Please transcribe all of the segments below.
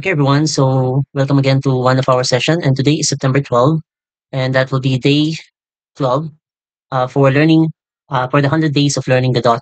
Okay, everyone. So welcome again to one of our session, and today is September 12, and that will be day 12 for learning for the 100 days of learning Godot.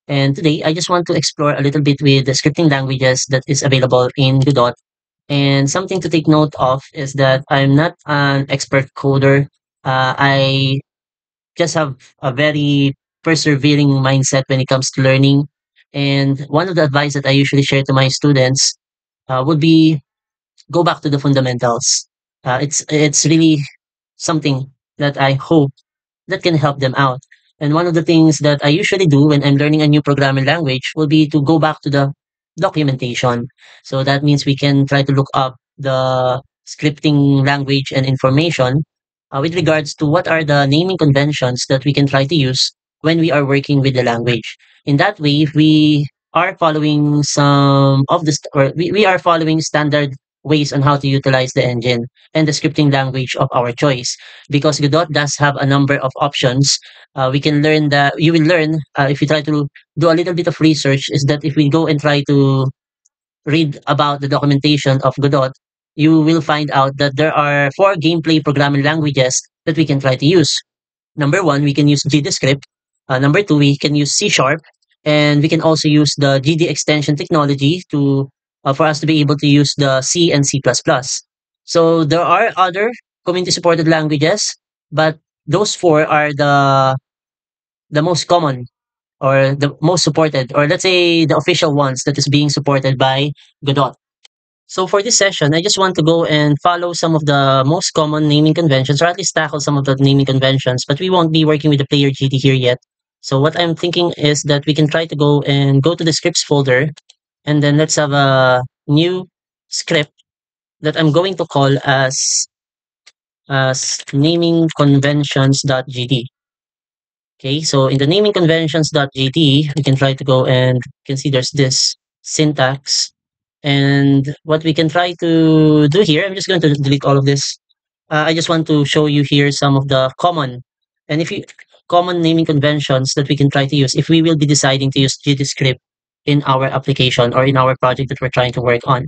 And today, I just want to explore a little bit with the scripting languages that is available in Godot. And something to take note of is that I'm not an expert coder. I just have a very persevering mindset when it comes to learning. And one of the advice that I usually share to my students would be go back to the fundamentals. It's really something that I hope that can help them out. And one of the things that I usually do when I'm learning a new programming language will be to go back to the documentation. So that means we can try to look up the scripting language and information with regards to what are the naming conventions that we can try to use when we are working with the language. In that way, if we are following some of the, or we are following standard ways on how to utilize the engine and the scripting language of our choice because Godot does have a number of options. We can learn that you will learn if you try to do a little bit of research. Is that if we go and try to read about the documentation of Godot, you will find out that there are four gameplay programming languages that we can try to use. Number one, we can use GDScript. Number two, we can use C Sharp, and we can also use the GD extension technology to for us to be able to use the C and C++. So there are other community supported languages, but those four are the most common or the most supported, or let's say the official ones that is being supported by Godot. So for this session, I just want to go and follow some of the most common naming conventions, or at least tackle some of the naming conventions, but we won't be working with the player GD here yet. So what I'm thinking is that we can try to go to the scripts folder, and then let's have a new script that I'm going to call as naming conventions.gd. Okay, so in the naming conventions.gd, we can try to go and you can see there's this syntax. And what we can try to do here, I'm just going to delete all of this. I just want to show you here some of the common and if you common naming conventions that we can try to use if we will be deciding to use GDScript in our application or in our project that we're trying to work on.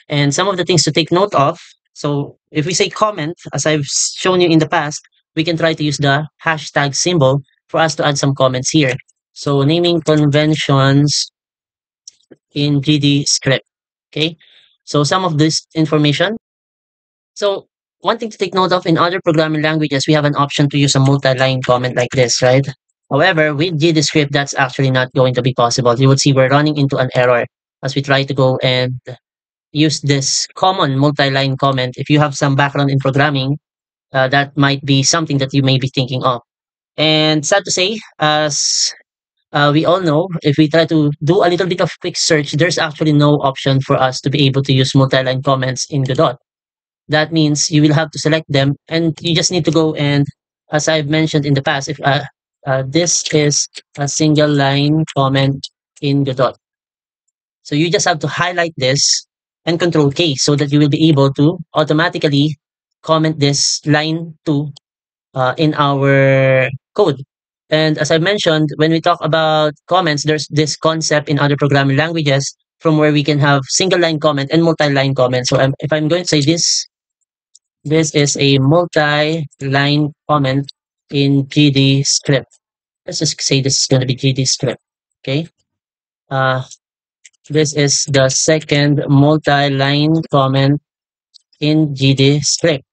And some of the things to take note of. So if we say comment, as I've shown you in the past, we can try to use the hashtag symbol for us to add some comments here. So naming conventions in GD script. Okay. So some of this information. So one thing to take note of in other programming languages, we have an option to use a multi-line comment like this, right? However, with GD script, that's actually not going to be possible. You will see we're running into an error as we try to go and use this common multi-line comment. If you have some background in programming, that might be something that you may be thinking of. And sad to say, as we all know, if we try to do a little bit of quick search, there's actually no option for us to be able to use multi-line comments in Godot. That means you will have to select them, and you just need to go and, as I've mentioned in the past, if this is a single line comment in Godot. So you just have to highlight this and control K so that you will be able to automatically comment this line 2 in our code. And as I mentioned, when we talk about comments, there's this concept in other programming languages from where we can have single line comment and multi-line comment. So if I'm going to say this is a multi-line comment in GD script. Let's just say this is going to be GD script. Okay. Uh, this is the second multi-line comment in GD script.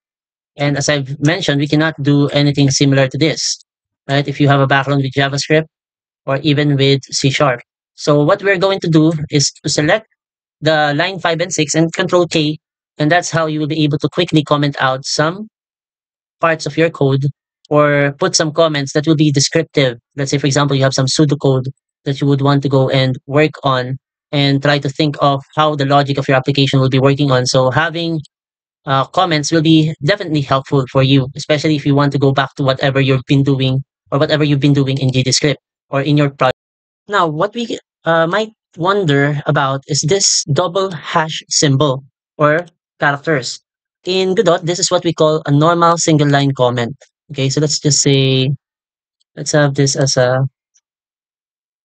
And as I've mentioned, we cannot do anything similar to this, right? If you have a background with JavaScript or even with C Sharp. So what we're going to do is to select the line 5 and 6 and control K. And that's how you will be able to quickly comment out some parts of your code or put some comments that will be descriptive. Let's say, for example, you have some pseudocode that you would want to go and work on and try to think of how the logic of your application will be working on. So having comments will be definitely helpful for you, especially if you want to go back to whatever you've been doing or whatever you've been doing in GDScript or in your project. Now, what we might wonder about is this double hash symbol or characters. In Godot, this is what we call a normal single line comment. Okay, so let's just say, let's have this as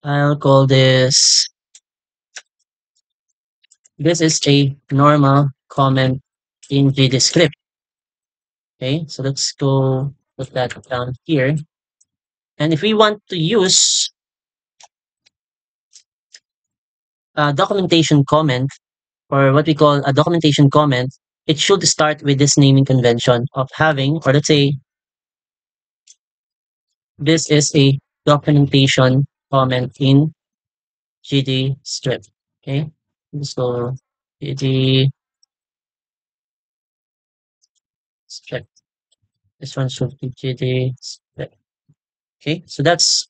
I'll call this this is a normal comment in GDScript. Okay, so let's go put that down here. And if we want to use a documentation comment, or what we call a documentation comment, it should start with this naming convention of having, or let's say this is a documentation comment in GDScript. Okay, so GDScript. This one should be GDScript. Okay, so that's,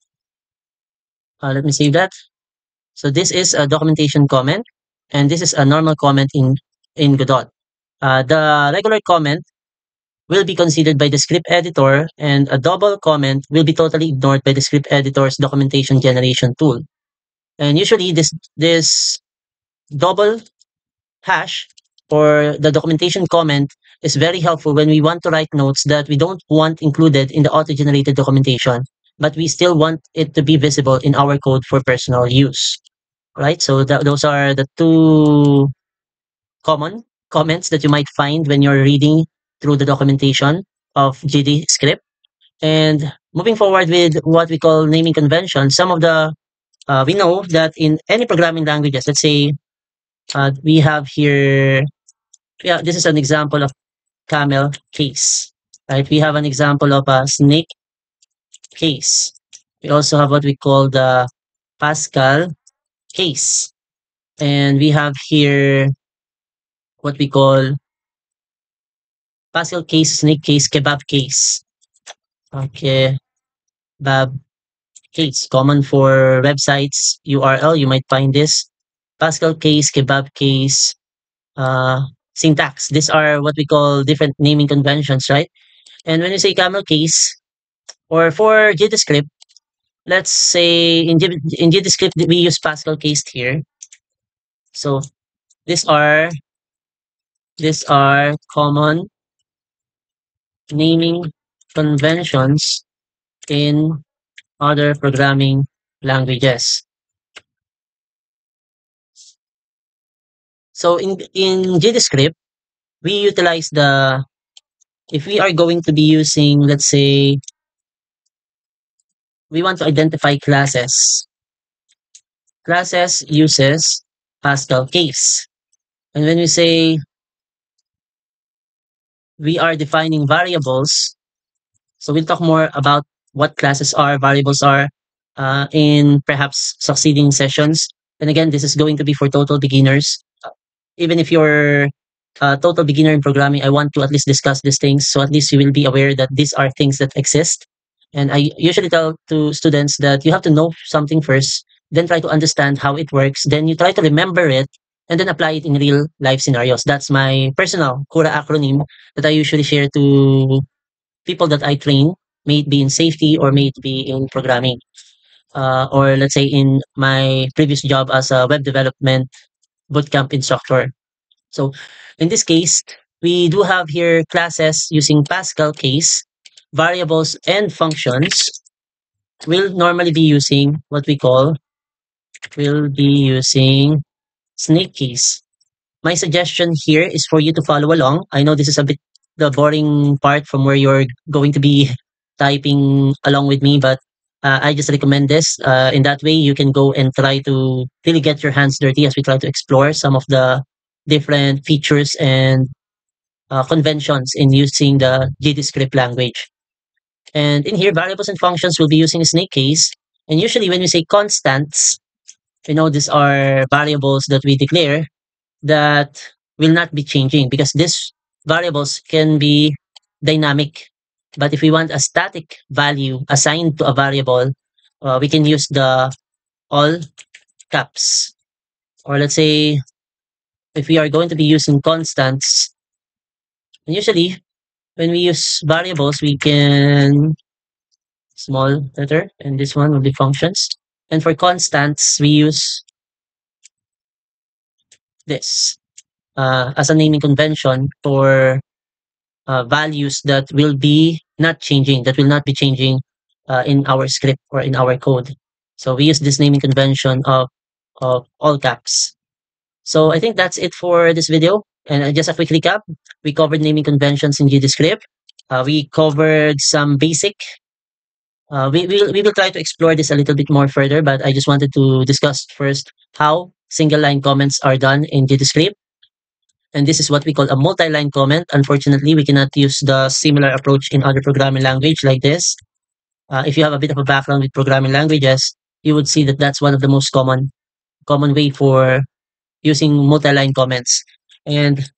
let me save that. So this is a documentation comment, and this is a normal comment in Godot. The regular comment will be considered by the script editor, and a double comment will be totally ignored by the script editor's documentation generation tool. And usually, this double hash or the documentation comment is very helpful when we want to write notes that we don't want included in the auto-generated documentation, but we still want it to be visible in our code for personal use. Right? So those are the two common comments that you might find when you're reading through the documentation of GDScript. And moving forward with what we call naming convention, some of the we know that in any programming languages, let's say we have here, yeah, this is an example of camel case, right? We have an example of a snake case. We also have what we call the Pascal case, and we have here what we call Pascal case, snake case, kebab case. Okay, kebab case, common for websites URL. You might find this Pascal case, kebab case, uh, syntax. These are what we call different naming conventions, right? And when you say camel case, or for JavaScript, let's say in JavaScript we use Pascal case here. So these are these are common naming conventions in other programming languages. So in JavaScript, we utilize the, if we are going to be using, let's say, we want to identify classes. Classes uses Pascal case. And when we say we are defining variables, so we'll talk more about what classes are, variables are, in perhaps succeeding sessions. And again, this is going to be for total beginners. Even if you're a total beginner in programming, I want to at least discuss these things so at least you will be aware that these are things that exist. And I usually tell to students that you have to know something first, then try to understand how it works, then you try to remember it, and then apply it in real life scenarios. That's my personal Kura acronym that I usually share to people that I train, may it be in safety or may it be in programming. Or let's say in my previous job as a web development bootcamp instructor. So in this case, we do have here classes using Pascal case, variables and functions. We'll normally be using what we call, we'll be using snake case. My suggestion here is for you to follow along. I know this is a bit the boring part from where you're going to be typing along with me, but I just recommend this. In that way, you can go and try to really get your hands dirty as we try to explore some of the different features and conventions in using the JavaScript language. And in here, variables and functions will be using a snake case. And usually when we say constants, these are variables that we declare that will not be changing because these variables can be dynamic. But if we want a static value assigned to a variable, we can use the all caps. Or let's say if we are going to be using constants, and usually when we use variables, we can small letter, and this one will be functions. And for constants, we use this as a naming convention for values that will be not changing, that will not be changing in our script or in our code. So we use this naming convention of all caps. So I think that's it for this video. And just a quick recap, we covered naming conventions in GDScript. We covered some basic. We will try to explore this a little bit more further, but I just wanted to discuss first how single line comments are done in GDScript. And this is what we call a multi-line comment. Unfortunately, we cannot use the similar approach in other programming language like this. If you have a bit of a background with programming languages, you would see that that's one of the most common way for using multi-line comments. And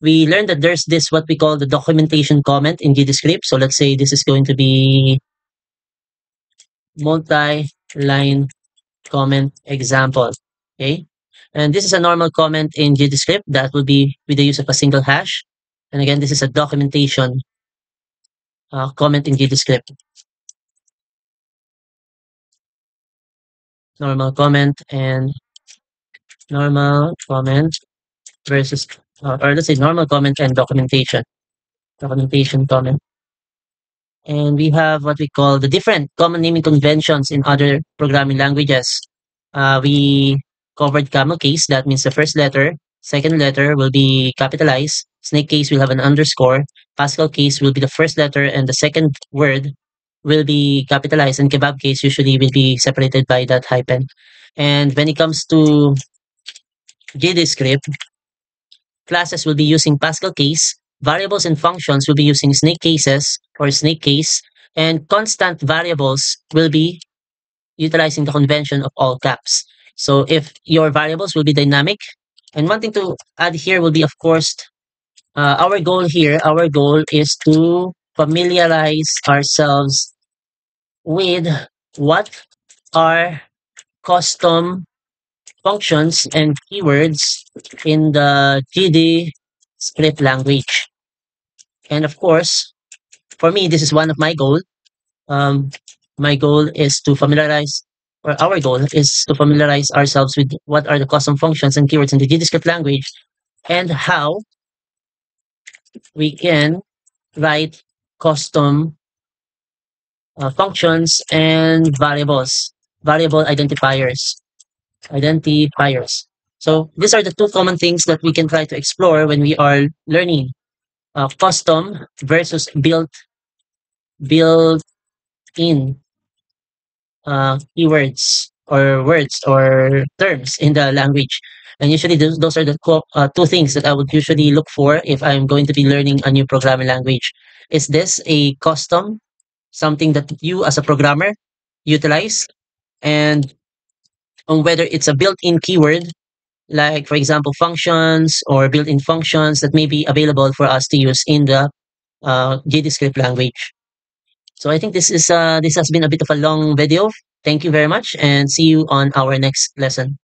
we learned that there's this what we call the documentation comment in GDScript. So let's say this is going to be multi-line comment example. Okay. And this is a normal comment in GDScript that will be with the use of a single hash. And again, this is a documentation comment in GDScript. Normal comment and normal comment versus, or let's say normal comment and documentation comment. And we have what we call the different common naming conventions in other programming languages. We covered camel case, that means the first letter, second letter will be capitalized. Snake case will have an underscore. Pascal case will be the first letter and the second word will be capitalized. And kebab case usually will be separated by that hyphen. And when it comes to GDScript, classes will be using Pascal case, variables and functions will be using snake cases or snake case, and constant variables will be utilizing the convention of all caps. So if your variables will be dynamic, and one thing to add here will be, of course, our goal is to familiarize ourselves with what are custom functions and keywords in the GD script language. And of course, for me, this is one of my goals. Um, my goal is to familiarize, or our goal is to familiarize ourselves with what are the custom functions and keywords in the GDScript language and how we can write custom functions and variable identifiers. So these are the two common things that we can try to explore when we are learning custom versus built in keywords or words or terms in the language. And usually those are the two things that I would usually look for if I'm going to be learning a new programming language. Is this a custom, something that you as a programmer utilize? And on whether it's a built-in keyword, like for example, functions or built-in functions that may be available for us to use in the JavaScript language. So I think this has been a bit of a long video. Thank you very much and see you on our next lesson.